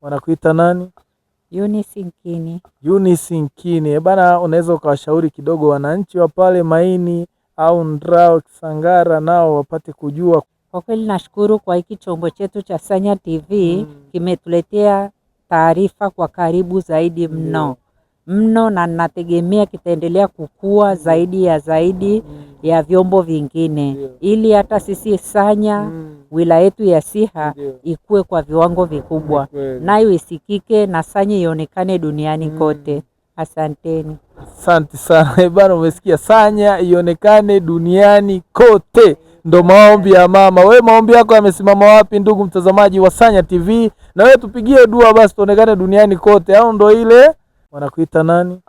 Wanakuita nani? Eunice Nkini. Eunice Nkini. Bana, unaweza ukawashauri kidogo wananchi wa pale Maini au Ndrao Kisangara nao wapate kujua. Kwa kweli nashukuru kwa hiki chombo chetu cha Sanya TV kimetuletea taarifa kwa karibu zaidi mno na nategemea kitaendelea kukua zaidi ya vyombo vingine ili hata sisi Sanya wilaya yetu ya Siha ikue kwa viwango vikubwa, nayo isikike na Sanya ionekane duniani kote. Asanteni. Asante sana bana, umesikia, Sanya ionekane duniani kote, ndo maombi ya mama. We maombi yako yamesimama wapi ndugu mtazamaji wa Sanya TV? Na wewe tupigie dua basi tuonekane duniani kote, au ndo ile wanakuita nani?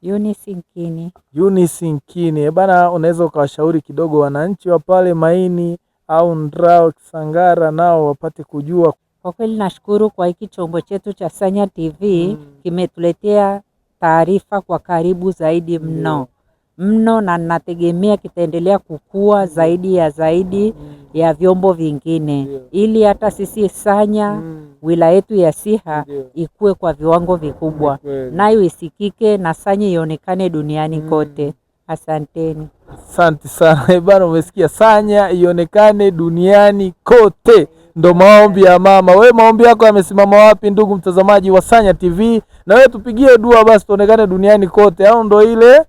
Eunice Nkini. Eunice Nkini. Bana, unaweza ukawashauri kidogo wananchi wa pale Maini au Ndrao Kisangara nao wapate kujua. Kwa kweli nashukuru kwa hiki chombo chetu cha Sanya TV kimetuletea taarifa kwa karibu zaidi mno na nategemea kitaendelea kukua zaidi ya vyombo vingine ili hata sisi Sanya wilaya yetu ya Siha ikue kwa viwango vikubwa, nayo isikike na Sanya ionekane duniani kote. Asanteni. Asante sana bana, umesikia, Sanya ionekane duniani kote, ndo maombi ya mama. We maombi yako yamesimama wapi ndugu mtazamaji wa Sanya TV? Na wewe tupigie dua basi tuonekane duniani kote, au ndo ile